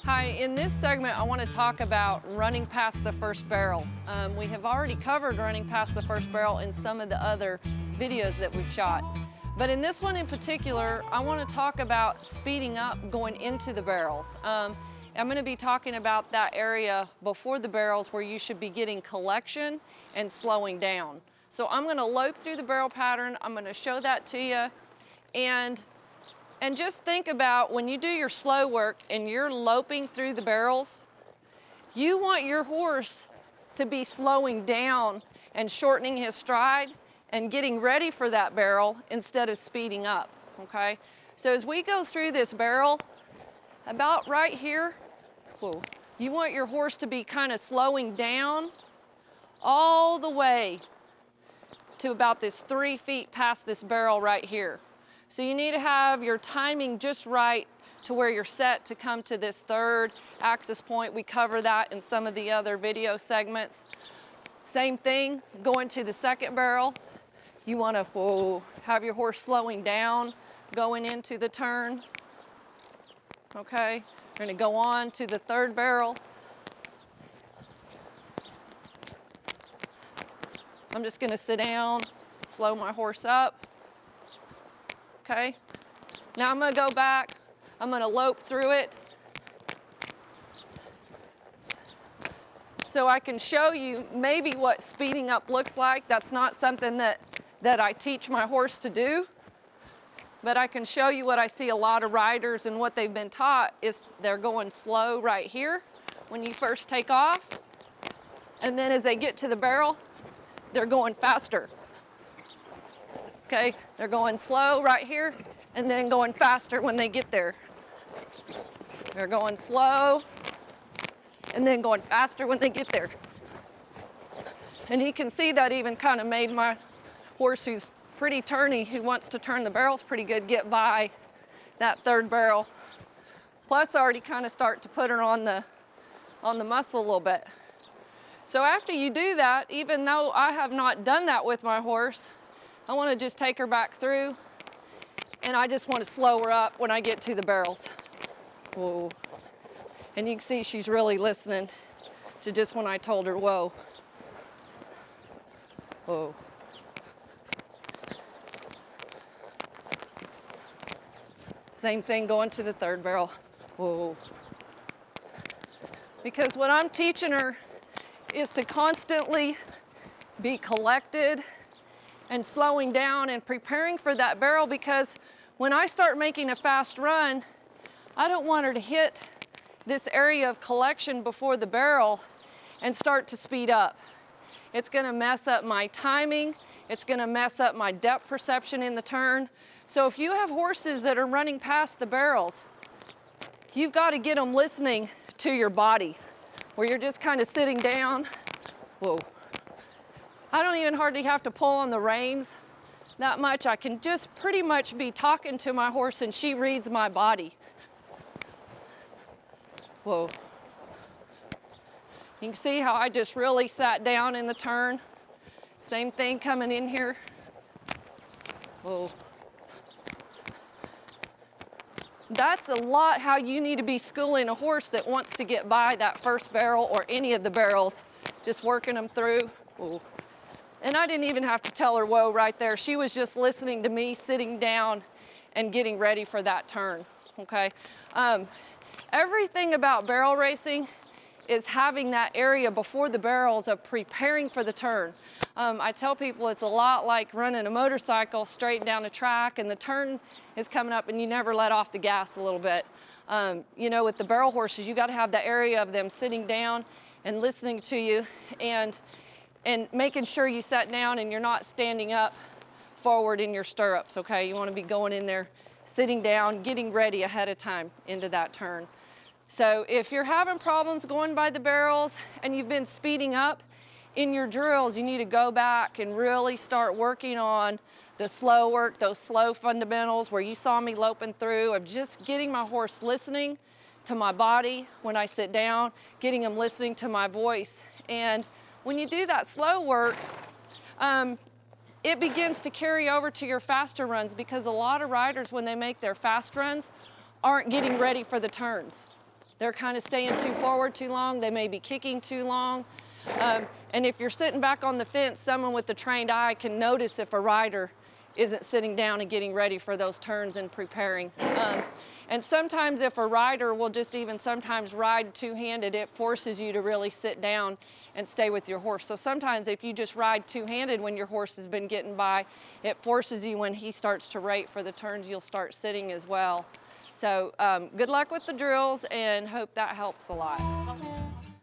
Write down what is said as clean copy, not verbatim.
Hi, in this segment I want to talk about running past the first barrel. We have already covered running past the first barrel in some of the other videos that we've shot. But in this one in particular, I want to talk about speeding up going into the barrels. I'm going to be talking about that area before the barrels where you should be getting collection and slowing down. So I'm going to lope through the barrel pattern. I'm going to show that to you. And just think about when you do your slow work and you're loping through the barrels, you want your horse to be slowing down and shortening his stride and getting ready for that barrel instead of speeding up, okay? So as we go through this barrel, about right here, you want your horse to be kind of slowing down all the way to about this 3 feet past this barrel right here. So you need to have your timing just right to where you're set to come to this third axis point. We cover that in some of the other video segments. Same thing, going to the second barrel. You want to have your horse slowing down, going into the turn. Okay, we're going to go on to the third barrel. I'm just going to sit down, slow my horse up. Okay, now I'm going to go back, I'm going to lope through it so I can show you maybe what speeding up looks like. That's not something that I teach my horse to do, but I can show you what I see a lot of riders and what they've been taught is they're going slow right here when you first take off, and then as they get to the barrel, they're going faster. Okay, they're going slow right here and then going faster when they get there. They're going slow and then going faster when they get there. And you can see that even kind of made my horse, who's pretty turny, who wants to turn the barrels pretty good, get by that third barrel. Plus I already kind of start to put her on the muscle a little bit. So after you do that, even though I have not done that with my horse, I want to just take her back through, and I just want to slow her up when I get to the barrels. Whoa. And you can see she's really listening to just when I told her, whoa. Whoa. Same thing going to the third barrel. Whoa. Because what I'm teaching her is to constantly be collected and slowing down and preparing for that barrel, because when I start making a fast run, I don't want her to hit this area of collection before the barrel and start to speed up. It's gonna mess up my timing. It's gonna mess up my depth perception in the turn. So if you have horses that are running past the barrels, you've got to get them listening to your body, where you're just kind of sitting down. Whoa. I don't even hardly have to pull on the reins that much. I can just pretty much be talking to my horse and she reads my body. Whoa. You can see how I just really sat down in the turn. Same thing coming in here. Whoa. That's a lot how you need to be schooling a horse that wants to get by that first barrel or any of the barrels, just working them through. Whoa. And I didn't even have to tell her whoa right there. She was just listening to me, sitting down and getting ready for that turn, okay? Everything about barrel racing is having that area before the barrels of preparing for the turn. I tell people it's a lot like running a motorcycle straight down a track, and the turn is coming up and you never let off the gas a little bit. You know, with the barrel horses, you gotta have the area of them sitting down and listening to you, and making sure you sat down and you're not standing up forward in your stirrups, okay? You want to be going in there, sitting down, getting ready ahead of time into that turn. So if you're having problems going by the barrels and you've been speeding up in your drills, you need to go back and really start working on the slow work, those slow fundamentals where you saw me loping through, of just getting my horse listening to my body when I sit down, getting them listening to my voice. And when you do that slow work, it begins to carry over to your faster runs, because a lot of riders, when they make their fast runs, aren't getting ready for the turns. they're kind of staying too forward too long. They may be kicking too long. And if you're sitting back on the fence, someone with a trained eye can notice if a rider isn't sitting down and getting ready for those turns and preparing. And sometimes if a rider will just even sometimes ride two-handed, it forces you to really sit down and stay with your horse. So sometimes if you just ride two-handed when your horse has been getting by, it forces you when he starts to rate for the turns, you'll start sitting as well. So good luck with the drills and hope that helps a lot.